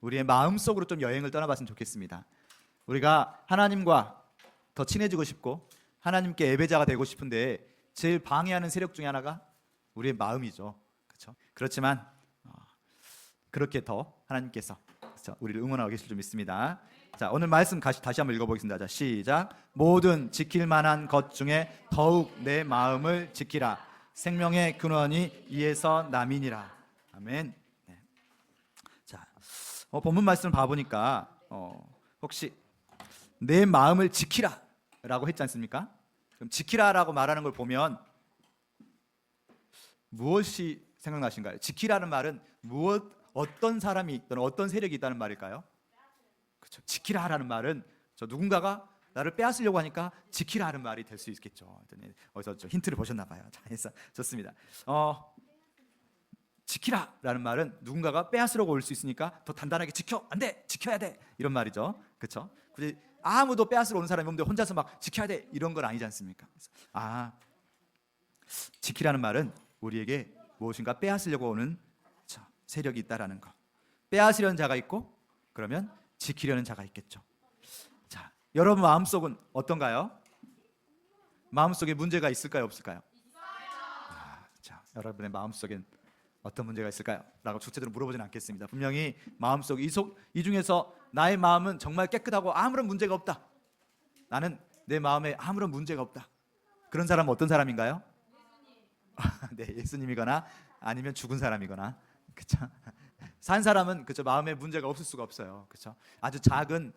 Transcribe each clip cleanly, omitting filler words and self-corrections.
우리의 마음속으로 좀 여행을 떠나봤으면 좋겠습니다. 우리가 하나님과 더 친해지고 싶고 하나님께 예배자가 되고 싶은데 제일 방해하는 세력 중에 하나가 우리의 마음이죠. 그렇죠? 그렇지만 그렇게 더 하나님께서 우리를 응원하고 계실 줄 믿습니다. 자, 오늘 말씀 다시 한번 읽어보겠습니다. 자, 시작. 모든 지킬 만한 것 중에 더욱 내 마음을 지키라. 생명의 근원이 이에서 남이니라. 아멘. 네. 자, 본문 말씀을 봐보니까 혹시 내 마음을 지키라라고 했지 않습니까? 그럼 지키라라고 말하는 걸 보면 무엇이 생각나신가요? 지키라는 말은 어떤 사람이 또는 어떤 세력이 있다는 말일까요? 그렇죠. 지키라라는 말은 누군가가 나를 빼앗으려고 하니까 지키라는 말이 될 수 있겠죠. 어디서 힌트를 보셨나 봐요. 자, 좋습니다. 지키라라는 말은 누군가가 빼앗으려고 올 수 있으니까 더 단단하게 지켜, 안 돼, 지켜야 돼, 이런 말이죠. 그렇죠? 굳이 아무도 빼앗으러 오는 사람이 없는데 혼자서 막 지켜야 돼, 이런 건 아니지 않습니까? 지키라는 말은 우리에게 무엇인가 빼앗으려고 오는 세력이 있다라는 것. 빼앗으려는 자가 있고 그러면 지키려는 자가 있겠죠. 자, 여러분 마음속은 어떤가요? 마음속에 문제가 있을까요, 없을까요? 자, 여러분의 마음속엔 어떤 문제가 있을까요? 라고 구체적으로 물어보지는 않겠습니다. 분명히 마음속 이 중에서 나의 마음은 정말 깨끗하고 아무런 문제가 없다. 나는 내 마음에 아무런 문제가 없다. 그런 사람은 어떤 사람인가요? 네, 예수님이거나 아니면 죽은 사람이거나, 그렇죠? 산 사람은 그렇죠, 마음에 문제가 없을 수가 없어요. 그렇죠? 아주 작은,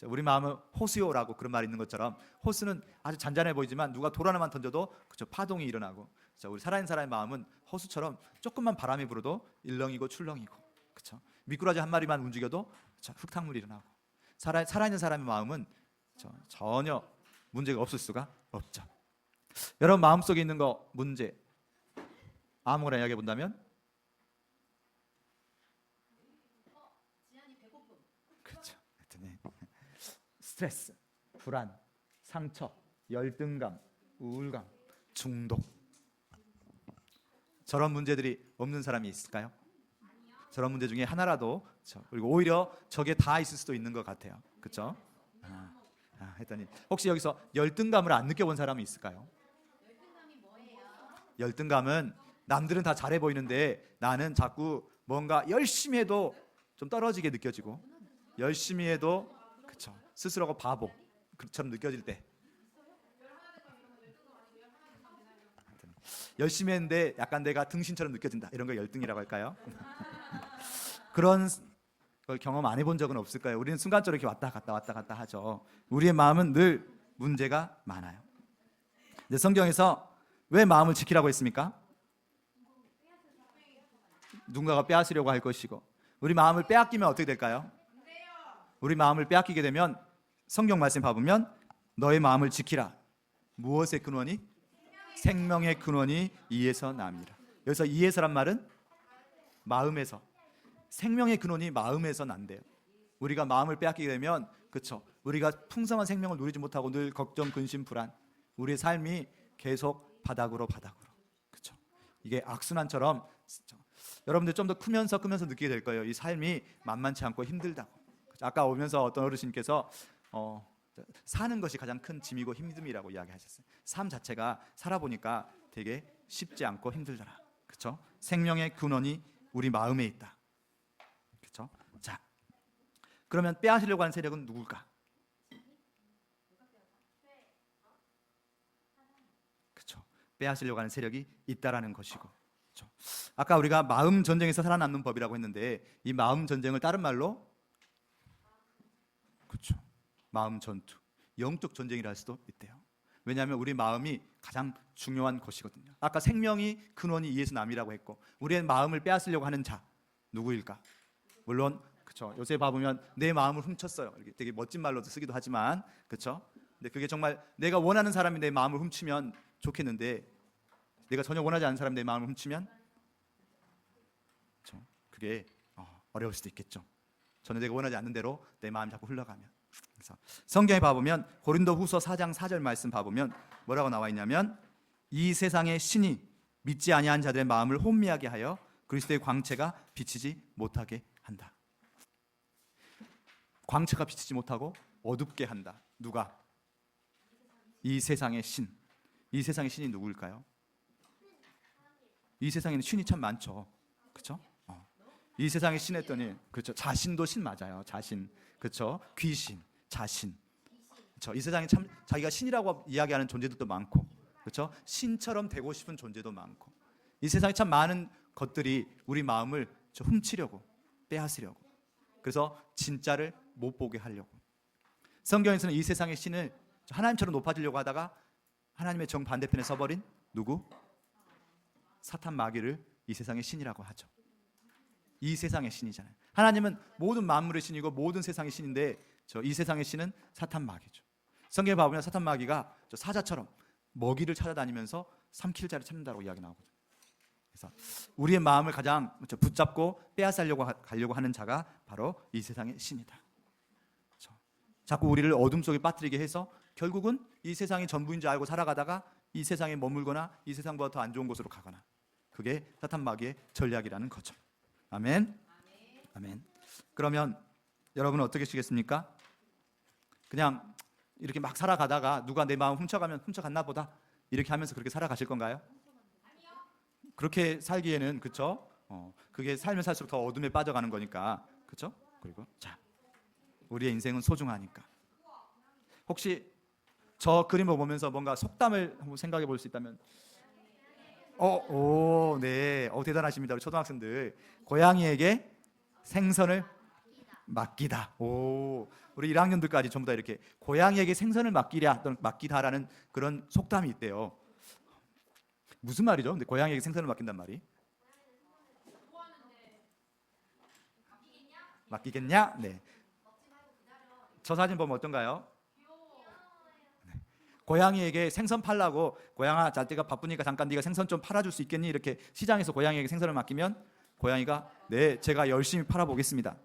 우리 마음은 호수요라고 그런 말이 있는 것처럼 호수는 아주 잔잔해 보이지만 누가 돌 하나만 던져도 그렇죠, 파동이 일어나고, 그렇죠? 우리 살아있는 사람의 마음은 호수처럼 조금만 바람이 불어도 일렁이고 출렁이고, 그렇죠? 미꾸라지 한 마리만 움직여도 그렇죠, 흙탕물이 일어나고, 살아있는 사람의 마음은 그렇죠, 전혀 문제가 없을 수가 없죠. 여러분 마음속에 있는 거 문제 아무거나 이야기해 본다면, 그렇죠, 스트레스, 불안, 상처, 열등감, 우울감, 중독, 저런 문제들이 없는 사람이 있을까요? 저런 문제 중에 하나라도, 그렇죠? 그리고 오히려 저게 다 있을 수도 있는 것 같아요. 그렇죠? 했더니 혹시 여기서 열등감을 안 느껴본 사람이 있을까요? 열등감은 남들은 다 잘해 보이는데 나는 자꾸 뭔가 열심히 해도 좀 떨어지게 느껴지고, 열심히 해도 그쵸, 스스로가 바보처럼 느껴질 때, 열심히 했는데 약간 내가 등신처럼 느껴진다, 이런 걸 열등이라고 할까요? 그런 걸 경험 안 해본 적은 없을까요? 우리는 순간적으로 이렇게 왔다 갔다 하죠. 우리의 마음은 늘 문제가 많아요. 근데 성경에서 왜 마음을 지키라고 했습니까? 누군가가 빼앗으려고 할 것이고, 우리 마음을 빼앗기면 어떻게 될까요? 우리 마음을 빼앗기게 되면 성경 말씀 봐보면 너의 마음을 지키라. 무엇의 근원이? 생명의 근원이 이에서 남이라. 여기서 이에서란 말은 마음에서, 생명의 근원이 마음에서 난대요. 우리가 마음을 빼앗기게 되면, 그렇죠, 우리가 풍성한 생명을 누리지 못하고 늘 걱정, 근심, 불안, 우리의 삶이 계속 바닥으로, 그렇죠? 이게 악순환처럼, 여러분들 좀 더 크면서 느끼게 될 거예요. 이 삶이 만만치 않고 힘들다고. 아까 오면서 어떤 어르신께서 사는 것이 가장 큰 짐이고 힘듦이라고 이야기하셨어요. 삶 자체가 살아보니까 되게 쉽지 않고 힘들더라. 그렇죠? 생명의 근원이 우리 마음에 있다. 그렇죠? 자, 그러면 빼앗으려고 하는 세력은 누굴까? 그렇죠? 빼앗으려고 하는 세력이 있다라는 것이고, 그렇죠? 아까 우리가 마음 전쟁에서 살아남는 법이라고 했는데, 이 마음 전쟁을 다른 말로, 그렇죠, 마음 전투, 영적 전쟁이라 할 수도 있대요. 왜냐하면 우리 마음이 가장 중요한 것이거든요. 아까 생명이 근원이 이에서 남이라고 했고, 우리의 마음을 빼앗으려고 하는 자 누구일까? 물론 그렇죠, 요새 봐보면 내 마음을 훔쳤어요, 이렇게 되게 멋진 말로도 쓰기도 하지만, 그렇죠? 근데 그게 정말 내가 원하는 사람이 내 마음을 훔치면 좋겠는데, 내가 전혀 원하지 않는 사람이 내 마음을 훔치면, 그렇죠, 그게 어려울 수도 있겠죠. 저는 내가 원하지 않는 대로 내 마음이 자꾸 흘러가면. 그래서 성경에 봐보면 고린도후서 4장 4절 말씀 봐보면 뭐라고 나와 있냐면, 이 세상의 신이 믿지 아니한 자들의 마음을 혼미하게 하여 그리스도의 광채가 비치지 못하게 한다. 광채가 비치지 못하고 어둡게 한다. 누가? 이 세상의 신. 이 세상의 신이 누구일까요? 이 세상에는 신이 참 많죠. 그렇죠? 이 세상의 신 했더니 그렇죠. 자신도 신 맞아요. 자신. 그렇죠? 귀신, 자신. 그렇죠? 이 세상에 참 자기가 신이라고 이야기하는 존재들도 많고, 그렇죠? 신처럼 되고 싶은 존재도 많고, 이 세상에 참 많은 것들이 우리 마음을 훔치려고, 빼앗으려고, 그래서 진짜를 못 보게 하려고. 성경에서는 이 세상의 신을 하나님처럼 높아지려고 하다가 하나님의 정반대편에 서버린 누구? 사탄 마귀를 이 세상의 신이라고 하죠. 이 세상의 신이잖아요. 하나님은 모든 만물의 신이고 모든 세상의 신인데 이 세상의 신은 사탄 마귀죠. 성경에 보면 사탄 마귀가 사자처럼 먹이를 찾아다니면서 삼킬 자를 찾는다고 이야기 나오거든요. 그래서 우리의 마음을 가장 붙잡고 빼앗으려고 가려고 하는 자가 바로 이 세상의 신이다. 자꾸 우리를 어둠 속에 빠뜨리게 해서 결국은 이 세상이 전부인 줄 알고 살아가다가 이 세상에 머물거나 이 세상보다 더 안 좋은 곳으로 가거나, 그게 사탄 마귀의 전략이라는 거죠. 아멘. 아멘. 그러면 여러분은 어떻게 하시겠습니까? 그냥 이렇게 막 살아가다가 누가 내 마음 훔쳐가면 훔쳐갔나 보다 이렇게 하면서 그렇게 살아가실 건가요? 그렇게 살기에는, 그렇죠? 그게 살면 살수록 더 어둠에 빠져가는 거니까, 그렇죠? 그리고 자, 우리의 인생은 소중하니까. 혹시 저 그림을 보면서 뭔가 속담을 한번 생각해 볼 수 있다면, 네, 대단하십니다. 우리 초등학생들. 고양이에게 생선을 맡기다. 우리 1학년들까지 전부 다 이렇게 고양이에게 생선을 맡기랴 또는 맡기다라는 그런 속담이 있대요. 무슨 말이죠? 근데 고양이에게 생선을 맡긴단 말이? 맡기겠냐? 네. 저 사진 보면 어떤가요? 네. 고양이에게 생선 팔라고, 고양아, 자네가 바쁘니까 잠깐 네가 생선 좀 팔아줄 수 있겠니? 이렇게 시장에서 고양이에게 생선을 맡기면 고양이가 네, 제가 열심히 팔아보겠습니다.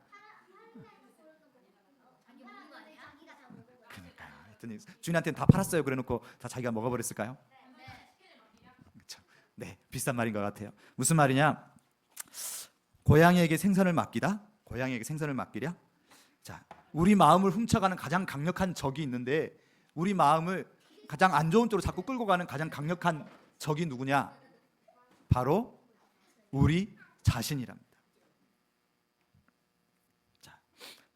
그러니까요. 했더니 주인한테는 다 팔았어요. 그래놓고 다 자기가 먹어버렸을까요? 그렇죠. 네, 비슷한 말인 것 같아요. 무슨 말이냐? 고양이에게 생선을 맡기다. 고양이에게 생선을 맡기랴. 자, 우리 마음을 훔쳐가는 가장 강력한 적이 있는데, 우리 마음을 가장 안 좋은 쪽으로 자꾸 끌고 가는 가장 강력한 적이 누구냐? 바로 우리 자신이랍니다. 자,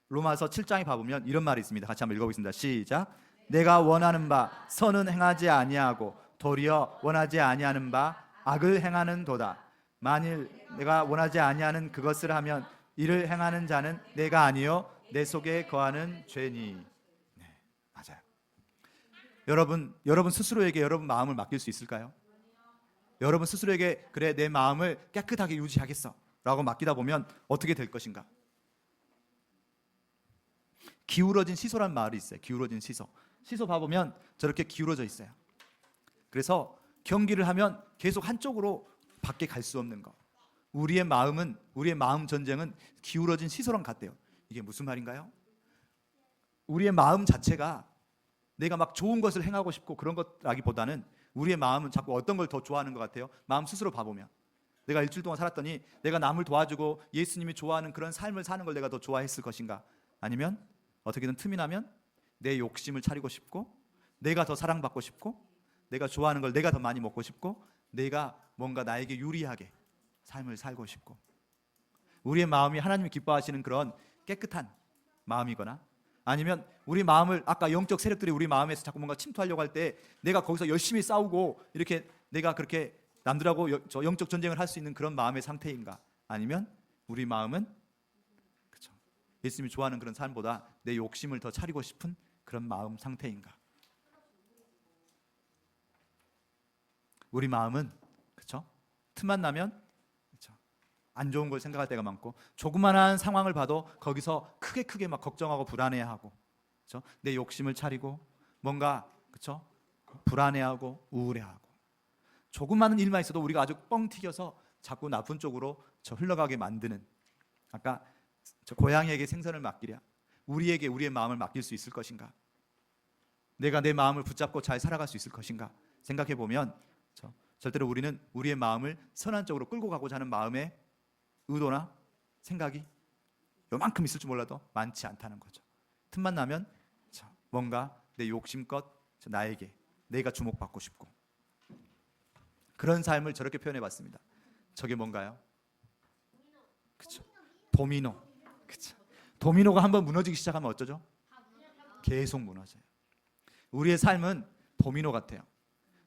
로마서 7장에 봐보면 이런 말이 있습니다. 같이 한번 읽어보겠습니다. 시작. 내가 원하는 바 선은 행하지 아니하고 도리어 원하지 아니하는 바 악을 행하는 도다. 만일 내가 원하지 아니하는 그것을 하면 이를 행하는 자는 내가 아니요 내 속에 거하는 죄니. 네, 맞아요. 여러분 스스로에게 여러분 마음을 맡길 수 있을까요? 여러분 스스로에게 그래 내 마음을 깨끗하게 유지하겠어 라고 맡기다 보면 어떻게 될 것인가? 기울어진 시소란 말이 있어요. 기울어진 시소. 시소 봐보면 저렇게 기울어져 있어요. 그래서 경기를 하면 계속 한쪽으로 밖에 갈 수 없는 거. 우리의 마음 전쟁은 기울어진 시소랑 같대요. 이게 무슨 말인가요? 우리의 마음 자체가 내가 막 좋은 것을 행하고 싶고 그런 것라기보다는 우리의 마음은 자꾸 어떤 걸 더 좋아하는 것 같아요? 마음 스스로 봐보면 내가 일주일 동안 살았더니 내가 남을 도와주고 예수님이 좋아하는 그런 삶을 사는 걸 내가 더 좋아했을 것인가? 아니면 어떻게든 틈이 나면 내 욕심을 차리고 싶고 내가 더 사랑받고 싶고 내가 좋아하는 걸 내가 더 많이 먹고 싶고 내가 뭔가 나에게 유리하게 삶을 살고 싶고, 우리의 마음이 하나님이 기뻐하시는 그런 깨끗한 마음이거나, 아니면 우리 마음을 아까 영적 세력들이 우리 마음에서 자꾸 뭔가 침투하려고 할 때 내가 거기서 열심히 싸우고 이렇게 내가 그렇게 남들하고 영적 전쟁을 할 수 있는 그런 마음의 상태인가? 아니면 우리 마음은 그렇죠, 예수님이 좋아하는 그런 삶보다 내 욕심을 더 차리고 싶은 그런 마음 상태인가? 우리 마음은 그렇죠? 틈만 나면 그렇죠? 안 좋은 걸 생각할 때가 많고, 조그만한 상황을 봐도 거기서 크게 막 걱정하고 불안해하고, 그렇죠? 내 욕심을 차리고 뭔가 그렇죠? 불안해하고 우울해하고, 조그마한 일만 있어도 우리가 아주 뻥 튀겨서 자꾸 나쁜 쪽으로 흘러가게 만드는, 아까 고양이에게 생선을 맡기랴, 우리에게 우리의 마음을 맡길 수 있을 것인가? 내가 내 마음을 붙잡고 잘 살아갈 수 있을 것인가? 생각해 보면 절대로 우리는 우리의 마음을 선한 쪽으로 끌고 가고자 하는 마음의 의도나 생각이 요만큼 있을 줄 몰라도 많지 않다는 거죠. 틈만 나면 뭔가 내 욕심껏 나에게 내가 주목받고 싶고, 그런 삶을 저렇게 표현해 봤습니다. 저게 뭔가요? 그쵸? 도미노. 그쵸? 도미노가 한번 무너지기 시작하면 어쩌죠? 계속 무너져요. 우리의 삶은 도미노 같아요.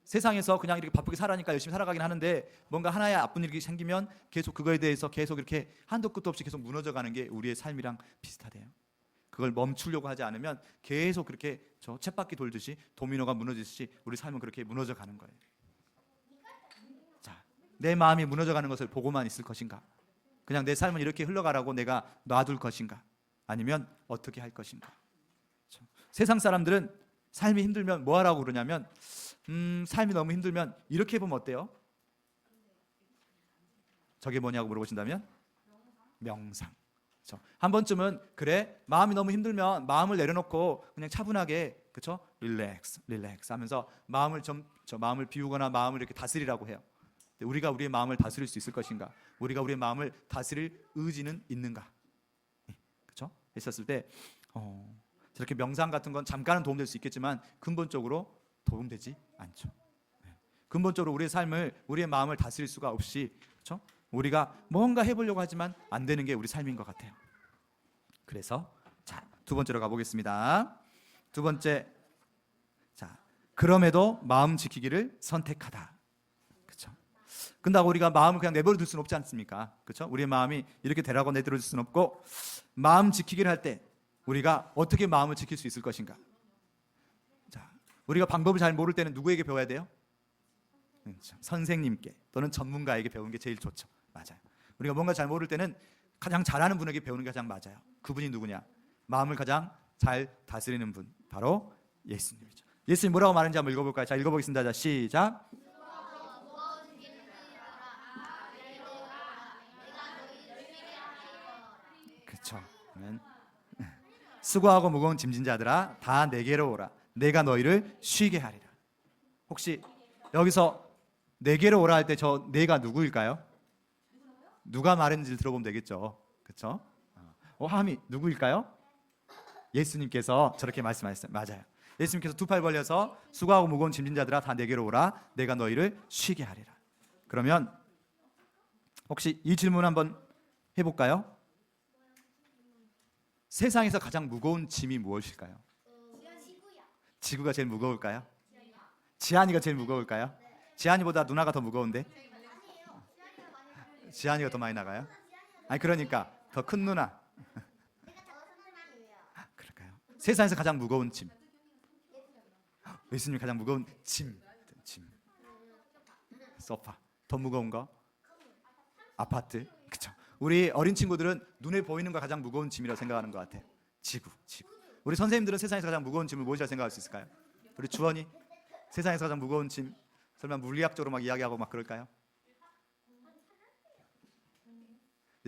세상에서 그냥 이렇게 바쁘게 살아니까 열심히 살아가긴 하는데, 뭔가 하나의 나쁜 일이 생기면 계속 그거에 대해서 계속 이렇게 한도 끝도 없이 계속 무너져가는 게 우리의 삶이랑 비슷하대요. 그걸 멈추려고 하지 않으면 계속 그렇게 저 쳇바퀴 돌듯이 도미노가 무너지듯이 우리 삶은 그렇게 무너져가는 거예요. 자, 내 마음이 무너져가는 것을 보고만 있을 것인가? 그냥 내 삶은 이렇게 흘러가라고 내가 놔둘 것인가? 아니면 어떻게 할 것인가? 세상 사람들은 삶이 힘들면 뭐 하라고 그러냐면, 삶이 너무 힘들면 이렇게 해보면 어때요? 저게 뭐냐고 물어보신다면 명상. 그렇죠? 한 번쯤은 그래, 마음이 너무 힘들면 마음을 내려놓고 그냥 차분하게, 그렇죠? 릴렉스 하면서 마음을 비우거나 마음을 이렇게 다스리라고 해요. 우리가 우리의 마음을 다스릴 수 있을 것인가? 우리가 우리의 마음을 다스릴 의지는 있는가? 그렇죠? 했었을 때 저렇게 명상 같은 건 잠깐은 도움될 수 있겠지만 근본적으로 도움되지 않죠. 근본적으로 우리의 삶을, 우리의 마음을 다스릴 수가 없이, 그렇죠? 우리가 뭔가 해보려고 하지만 안 되는 게 우리 삶인 것 같아요. 그래서 자, 두 번째로 가보겠습니다. 두 번째, 자, 그럼에도 마음 지키기를 선택하다. 그렇죠? 근다고 우리가 마음을 그냥 내버려둘 수는 없지 않습니까? 그렇죠? 우리의 마음이 이렇게 되라고 내버려둘 수는 없고, 마음 지키기를 할 때 우리가 어떻게 마음을 지킬 수 있을 것인가? 자, 우리가 방법을 잘 모를 때는 누구에게 배워야 돼요? 그렇죠. 선생님께 또는 전문가에게 배우는 게 제일 좋죠. 맞아요. 우리가 뭔가 잘 모를 때는 가장 잘하는 분에게 배우는 게 가장 맞아요. 그분이 누구냐? 마음을 가장 잘 다스리는 분, 바로 예수님이죠. 예수님 뭐라고 말하는지 한번 읽어볼까요? 자, 읽어보겠습니다. 자, 시작. 그렇죠. 수고하고 무거운 짐진 자들아 다 내게로 오라. 내가 너희를 쉬게 하리라. 혹시 여기서 내게로 오라 할 때 저 내가 누구일까요? 누가 말했는지 들어보면 되겠죠. 그렇죠? 함이 누구일까요? 예수님께서 저렇게 말씀하셨어요. 맞아요. 예수님께서 두 팔 벌려서 수고하고 무거운 짐진 자들아 다 내게로 오라. 내가 너희를 쉬게 하리라. 그러면 혹시 이 질문 한번 해볼까요? 세상에서 가장 무거운 짐이 무엇일까요? 지구가 제일 무거울까요? 지한이가 제일 무거울까요? 지한이보다 누나가 더 무거운데? 지한이가 더 많이 나가요? 아니 그러니까 더 큰 누나. 그럴까요? 세상에서 가장 무거운 짐. 예수님이 가장 무거운 짐. 소파. 더 무거운 거? 아파트. 그렇죠. 우리 어린 친구들은 눈에 보이는 거 가장 무거운 짐이라고 생각하는 것 같아요. 지구. 우리 선생님들은 세상에서 가장 무거운 짐을 무엇이라고 생각할 수 있을까요? 우리 주원이 세상에서 가장 무거운 짐, 설마 물리학적으로 막 이야기하고 막 그럴까요?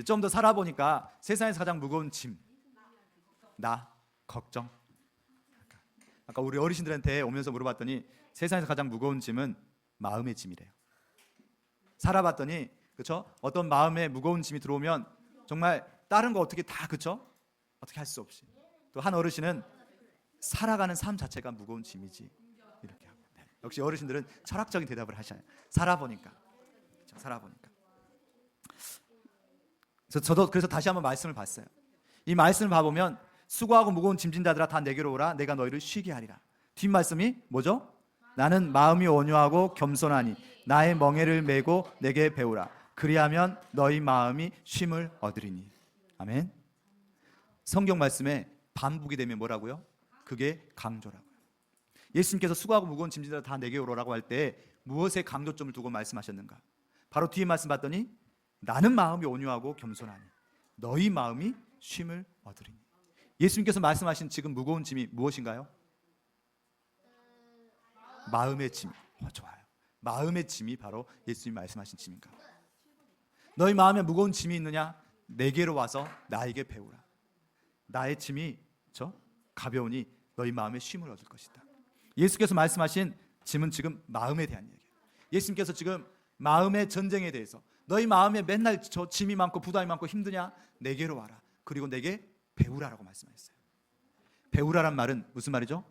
좀 더 살아보니까 세상에서 가장 무거운 짐, 나, 걱정. 아까 우리 어르신들한테 오면서 물어봤더니 세상에서 가장 무거운 짐은 마음의 짐이래요. 살아봤더니, 그렇죠? 어떤 마음에 무거운 짐이 들어오면 정말 다른 거 어떻게 다, 그렇죠? 어떻게 할 수 없이. 또 한 어르신은 살아가는 삶 자체가 무거운 짐이지, 이렇게 하고. 네. 역시 어르신들은 철학적인 대답을 하셔요. 살아보니까. 그렇죠? 살아보니까. 저도 그래서 다시 한번 말씀을 봤어요. 이 말씀을 봐보면 수고하고 무거운 짐진 자들아 다 내게로 오라. 내가 너희를 쉬게 하리라. 뒷 말씀이 뭐죠? 나는 마음이 온유하고 겸손하니 나의 멍에를 메고 내게 배우라. 그리하면 너희 마음이 쉼을 얻으리니. 아멘. 성경 말씀에 반복이 되면 뭐라고요? 그게 강조라고요. 예수님께서 수고하고 무거운 짐진들 다 내게 오라고 할 때 무엇에 강조점을 두고 말씀하셨는가? 바로 뒤에 말씀 봤더니 나는 마음이 온유하고 겸손하니 너희 마음이 쉼을 얻으리니. 예수님께서 말씀하신 지금 무거운 짐이 무엇인가요? 마음의 짐. 좋아요. 마음의 짐이 바로 예수님이 말씀하신 짐인가? 너희 마음에 무거운 짐이 있느냐? 내게로 와서 나에게 배우라. 나의 짐이 가벼우니 너희 마음에 쉼을 얻을 것이다. 예수께서 말씀하신 짐은 지금 마음에 대한 얘기예요. 예수님께서 지금 마음의 전쟁에 대해서 너희 마음에 맨날 저 짐이 많고 부담이 많고 힘드냐? 내게로 와라. 그리고 내게 배우라라고 말씀하셨어요. 배우라란 말은 무슨 말이죠?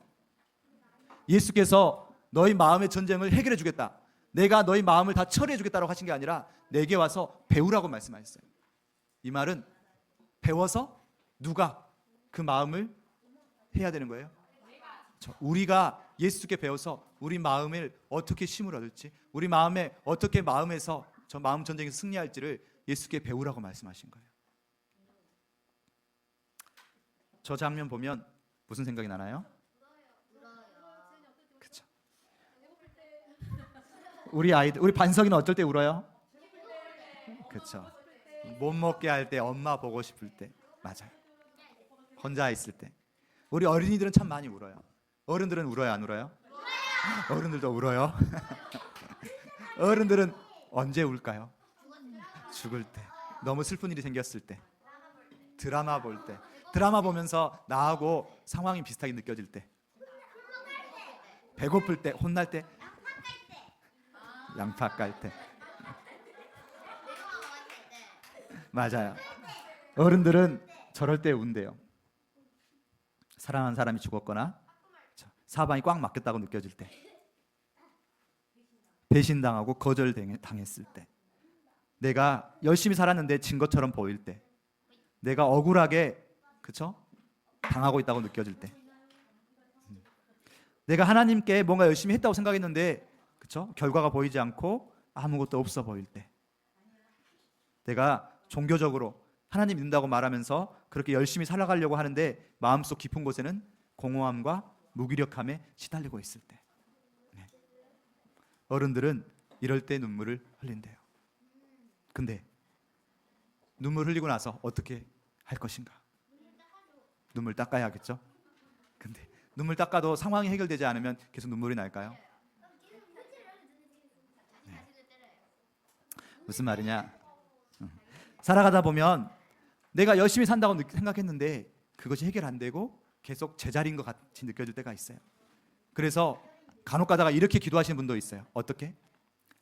예수께서 너희 마음의 전쟁을 해결해 주겠다, 내가 너희 마음을 다 처리해 주겠다고 하신 게 아니라 내게 와서 배우라고 말씀하셨어요. 이 말은 배워서 누가 그 마음을 해야 되는 거예요? 우리가 예수께 배워서 우리 마음을 어떻게 힘을 얻을지, 우리 마음에 어떻게 마음에서 저 마음 전쟁에서 승리할지를 예수께 배우라고 말씀하신 거예요. 저 장면 보면 무슨 생각이 나나요? 그렇죠. 우리 아이들, 우리 반석이는 어떨 때 울어요? 그렇죠. 못 먹게 할 때, 엄마 보고 싶을 때, 맞아요. 혼자 있을 때. 우리 어린이들은 참 많이 울어요. 어른들은 울어요, 안 울어요? 어른들도 울어요. 어른들은 언제 울까요? 죽을 때, 너무 슬픈 일이 생겼을 때, 드라마 볼 때, 드라마 보면서 나하고 상황이 비슷하게 느껴질 때, 배고플 때, 혼날 때, 양파 깔 때. 맞아요. 어른들은 저럴 때 운대요. 사랑하는 사람이 죽었거나 사방이 꽉 막혔다고 느껴질 때, 배신당하고 거절당했을 때, 내가 열심히 살았는데 진 것처럼 보일 때, 내가 억울하게 그쵸? 당하고 있다고 느껴질 때, 내가 하나님께 뭔가 열심히 했다고 생각했는데 그쵸? 결과가 보이지 않고 아무것도 없어 보일 때, 내가 종교적으로 하나님 믿는다고 말하면서 그렇게 열심히 살아가려고 하는데 마음속 깊은 곳에는 공허함과 무기력함에 시달리고 있을 때, 네. 어른들은 이럴 때 눈물을 흘린대요. 근데 눈물 흘리고 나서 어떻게 할 것인가? 눈물 닦아야겠죠? 근데 눈물 닦아도 상황이 해결되지 않으면 계속 눈물이 날까요? 네. 무슨 말이냐? 살아가다 보면 내가 열심히 산다고 생각했는데 그것이 해결 안 되고 계속 제자리인 것 같이 느껴질 때가 있어요. 그래서 간혹 가다가 이렇게 기도하시는 분도 있어요. 어떻게?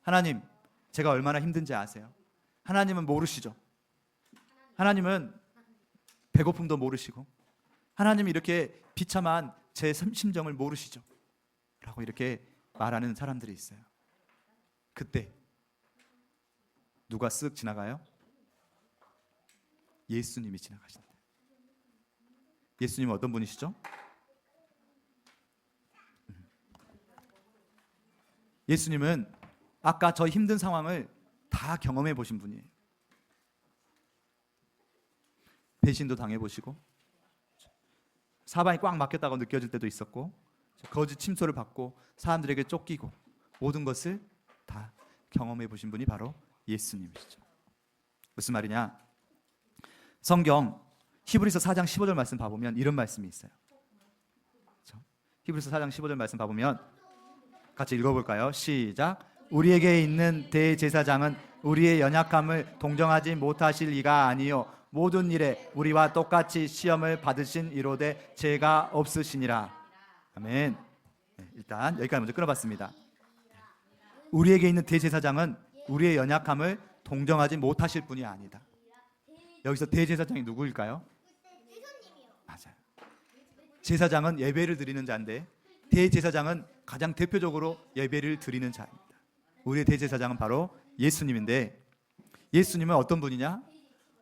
하나님, 제가 얼마나 힘든지 아세요? 하나님은 모르시죠? 하나님은 배고픔도 모르시고, 하나님이 이렇게 비참한 제 심정을 모르시죠? 라고 이렇게 말하는 사람들이 있어요. 그때 누가 쓱 지나가요? 예수님이 지나가신다. 예수님은 어떤 분이시죠? 예수님은 아까 저 힘든 상황을 다 경험해 보신 분이에요. 배신도 당해 보시고, 사방이 꽉 막혔다고 느껴질 때도 있었고, 거짓 침소를 받고 사람들에게 쫓기고, 모든 것을 다 경험해 보신 분이 바로 예수님이시죠. 무슨 말이냐? 성경 히브리서 4장 15절 말씀 봐보면 이런 말씀이 있어요. 히브리서 4장 15절 말씀 봐보면 같이 읽어볼까요? 시작. 우리에게 있는 대제사장은 우리의 연약함을 동정하지 못하실 이가 아니요 모든 일에 우리와 똑같이 시험을 받으신 이로되 죄가 없으시니라. 아멘. 네, 일단 여기까지 먼저 끊어봤습니다. 우리에게 있는 대제사장은 우리의 연약함을 동정하지 못하실 분이 아니다. 여기서 대제사장이 누구일까요? 맞아요. 제사장은 예배를 드리는 자인데 대제사장은 가장 대표적으로 예배를 드리는 자입니다. 우리의 대제사장은 바로 예수님인데, 예수님은 어떤 분이냐?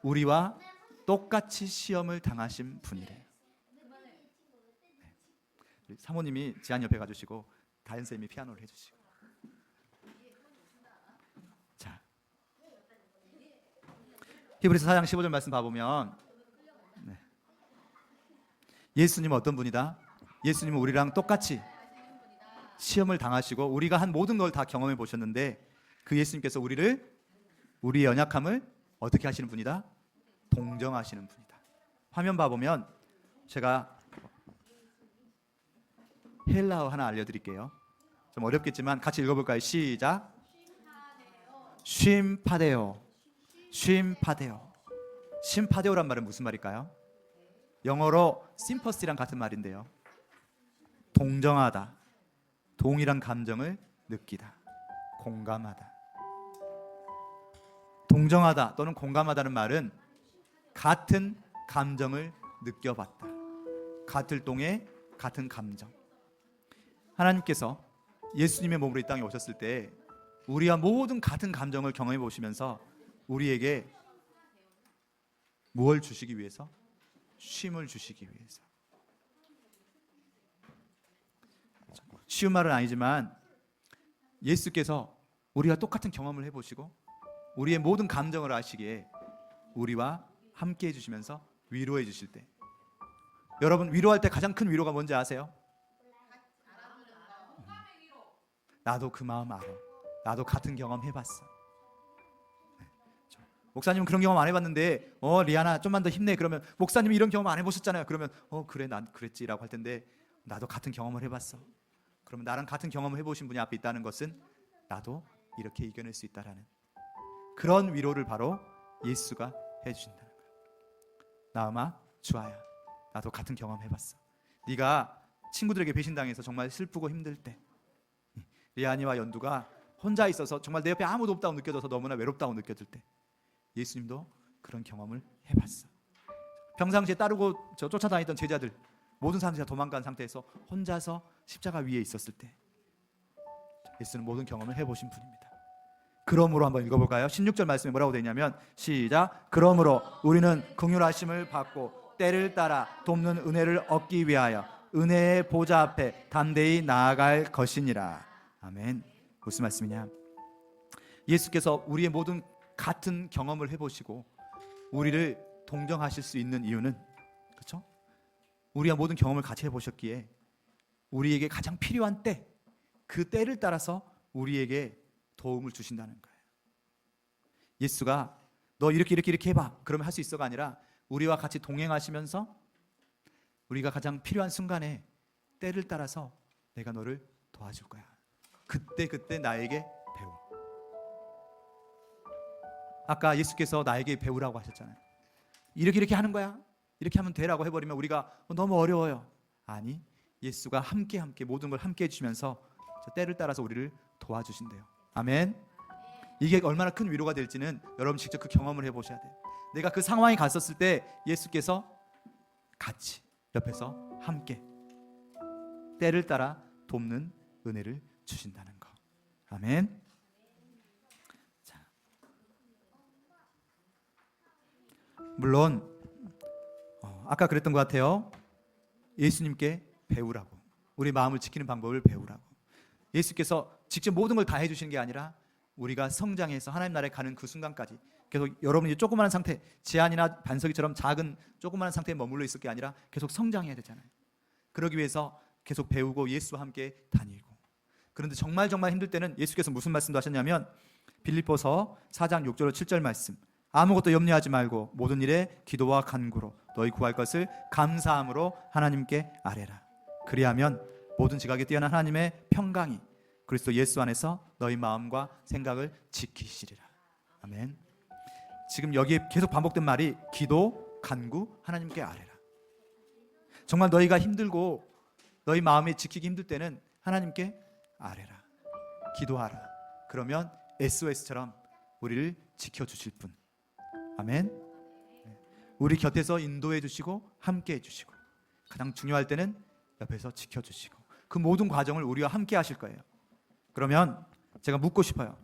우리와 똑같이 시험을 당하신 분이래요. 네. 사모님이 지한 옆에 가주시고 다현 쌤이 피아노를 해주시고. 자, 히브리서 4장 15절 말씀 봐보면, 네. 예수님은 어떤 분이다? 예수님은 우리랑 똑같이 시험을 당하시고 우리가 한 모든 걸 다 경험해 보셨는데, 그 예수님께서 우리의 연약함을 어떻게 하시는 분이다? 동정하시는 분이다. 화면 봐보면 제가 헬라어 하나 알려드릴게요. 좀 어렵겠지만 같이 읽어볼까요? 시작. 쉼파데오. 쉼파데오. 쉼파데오란 말은 무슨 말일까요? 영어로 심퍼시랑 같은 말인데요. 동정하다, 동일한 감정을 느끼다, 공감하다. 동정하다 또는 공감하다는 말은 같은 감정을 느껴봤다, 같을 동에 같은 감정. 하나님께서 예수님의 몸으로 이 땅에 오셨을 때 우리와 모든 같은 감정을 경험해 보시면서 우리에게 무엇을 주시기 위해서? 쉼을 주시기 위해서. 쉬운 말은 아니지만 예수께서 우리가 똑같은 경험을 해보시고 우리의 모든 감정을 아시기에 우리와 함께 해주시면서 위로해 주실 때, 여러분 위로할 때 가장 큰 위로가 뭔지 아세요? 나도 그 마음 알아. 나도 같은 경험 해봤어. 목사님은 그런 경험 안 해봤는데 리안아 좀만 더 힘내. 그러면 목사님이 이런 경험 안 해보셨잖아요. 그러면 그래 난 그랬지라고 할 텐데, 나도 같은 경험을 해봤어. 그러면 나랑 같은 경험을 해보신 분이 앞에 있다는 것은 나도 이렇게 이겨낼 수 있다라는 그런 위로를 바로 예수가 해주신다는 거예요. 나음아 주아야, 나도 같은 경험 해봤어. 네가 친구들에게 배신당해서 정말 슬프고 힘들 때, 리안이와 연두가 혼자 있어서 정말 내 옆에 아무도 없다고 느껴져서 너무나 외롭다고 느껴질 때, 예수님도 그런 경험을 해봤어. 평상시에 따르고 쫓아다니던 제자들 모든 사람들이 다 도망간 상태에서 혼자서 십자가 위에 있었을 때 예수는 모든 경험을 해보신 분입니다. 그러므로 한번 읽어볼까요? 16절 말씀에 뭐라고 되어 있냐면 시작. 그러므로 우리는 긍휼하심을 받고 때를 따라 돕는 은혜를 얻기 위하여 은혜의 보좌 앞에 담대히 나아갈 것이니라. 아멘. 무슨 말씀이냐? 예수께서 우리의 모든 같은 경험을 해보시고 우리를 동정하실 수 있는 이유는, 그렇죠? 우리가 모든 경험을 같이 해보셨기에 우리에게 가장 필요한 때, 그 때를 따라서 우리에게 도움을 주신다는 거예요. 예수가 너 이렇게 해봐 그러면 할 수 있어가 아니라 우리와 같이 동행하시면서 우리가 가장 필요한 순간에 때를 따라서 내가 너를 도와줄 거야. 그때 나에게 배워. 아까 예수께서 나에게 배우라고 하셨잖아요. 이렇게 하는 거야. 이렇게 하면 되라고 해버리면 우리가 너무 어려워요. 아니, 예수가 함께 모든 걸 함께 해주시면서 때를 따라서 우리를 도와주신대요. 아멘. 이게 얼마나 큰 위로가 될지는 여러분 직접 그 경험을 해보셔야 돼요. 내가 그 상황에 갔었을 때 예수께서 같이 옆에서 함께 때를 따라 돕는 은혜를 주신다는 거. 아멘. 자, 물론 아까 그랬던 것 같아요. 예수님께 배우라고, 우리 마음을 지키는 방법을 배우라고. 예수께서 직접 모든 걸 다 해주시는 게 아니라 우리가 성장해서 하나님 나라에 가는 그 순간까지 계속 여러분이 조그마한 상태, 제안이나 반석이처럼 작은 조그마한 상태에 머물러 있을 게 아니라 계속 성장해야 되잖아요. 그러기 위해서 계속 배우고 예수와 함께 다니고. 그런데 정말 힘들 때는 예수께서 무슨 말씀도 하셨냐면 빌립보서 4장 6절 7절 말씀, 아무것도 염려하지 말고 모든 일에 기도와 간구로 너희 구할 것을 감사함으로 하나님께 아뢰라. 그리하면 모든 지각에 뛰어난 하나님의 평강이 그리스도 예수 안에서 너희 마음과 생각을 지키시리라. 아멘. 지금 여기에 계속 반복된 말이 기도, 간구, 하나님께 아뢰라. 정말 너희가 힘들고 너희 마음이 지키기 힘들 때는 하나님께 아뢰라. 기도하라. 그러면 SOS처럼 우리를 지켜주실 분. 아멘. 우리 곁에서 인도해 주시고 함께 해주시고, 가장 중요할 때는 옆에서 지켜주시고, 그 모든 과정을 우리와 함께 하실 거예요. 그러면 제가 묻고 싶어요.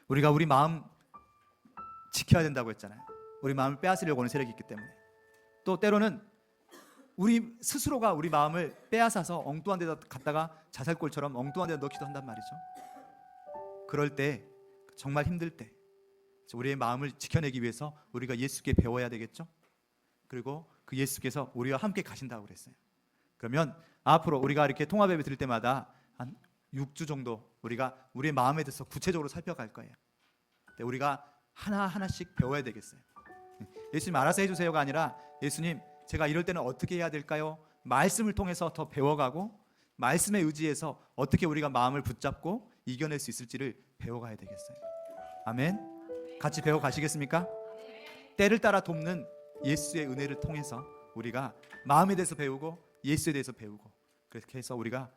우리가 우리 마음 지켜야 된다고 했잖아요. 우리 마음을 빼앗으려고 하는 세력이 있기 때문에. 또 때로는 우리 스스로가 우리 마음을 빼앗아서 엉뚱한 데다 갔다가 자살골처럼 엉뚱한 데다 넣기도 한단 말이죠. 그럴 때, 정말 힘들 때 우리의 마음을 지켜내기 위해서 우리가 예수께 배워야 되겠죠. 그리고 그 예수께서 우리와 함께 가신다고 그랬어요. 그러면 앞으로 우리가 이렇게 통합예배 드릴 때마다 한 6주 정도 우리가 우리의 마음에 대해서 구체적으로 살펴갈 거예요. 우리가 하나하나씩 배워야 되겠어요. 예수님 알아서 해주세요가 아니라 예수님 제가 이럴 때는 어떻게 해야 될까요? 말씀을 통해서 더 배워가고 말씀에 의지해서 어떻게 우리가 마음을 붙잡고 이겨낼 수 있을지를 배워가야 되겠어요. 아멘. 같이 배워가시겠습니까? 때를 따라 돕는 예수의 은혜를 통해서 우리가 마음에 대해서 배우고 예수에 대해서 배우고, 그렇게 해서 우리가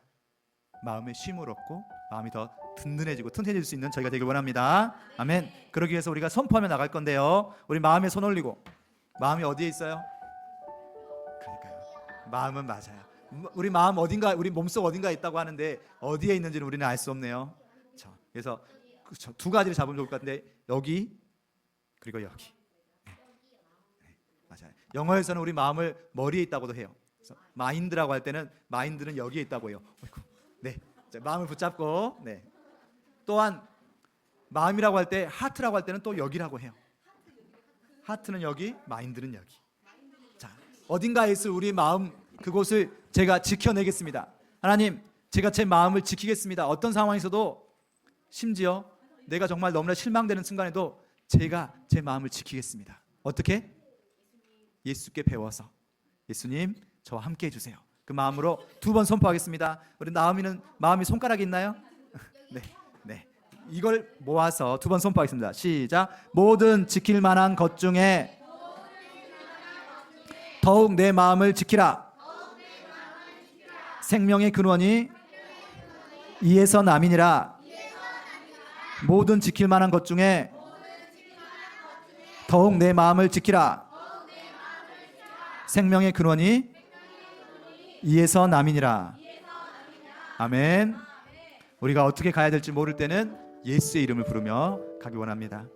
마음의 쉼을 얻고 마음이 더 든든해지고 튼튼해질 수 있는 저희가 되길 원합니다. 아멘. 그러기 위해서 우리가 선포하며 나갈 건데요, 우리 마음에 손 올리고. 마음이 어디에 있어요? 그러니까요, 마음은 맞아요. 우리 마음 어딘가, 우리 몸속 어딘가 있다고 하는데 어디에 있는지는 우리는 알 수 없네요. 그래서 두 가지를 잡으면 좋을 것 같은데 여기 그리고 여기. 맞아요. 영어에서는 우리 마음을 머리에 있다고도 해요. 그래서 마인드라고 할 때는 마인드는 여기에 있다고 해요. 네, 자, 마음을 붙잡고. 네. 또한 마음이라고 할 때 하트라고 할 때는 또 여기라고 해요. 하트는 여기, 마인드는 여기. 자, 어딘가에 있을 우리 마음, 그곳을 제가 지켜내겠습니다. 하나님, 제가 제 마음을 지키겠습니다. 어떤 상황에서도, 심지어 내가 정말 너무나 실망되는 순간에도 제가 제 마음을 지키겠습니다. 어떻게? 예수께 배워서. 예수님, 저와 함께 해주세요. 그 마음으로 두 번 선포하겠습니다. 우리 나은이는 마음이 손가락이 있나요? 네, 네. 이걸 모아서 두 번 선포하겠습니다. 시작. 모든 지킬 만한 것 중에 더욱 내 마음을 지키라. 생명의 근원이 이에서 남이니라. 모든 지킬 만한 것 중에 더욱 내 마음을 지키라. 생명의 근원이 이에서 남이니라. 아멘. 우리가 어떻게 가야 될지 모를 때는 예수의 이름을 부르며 가기 원합니다.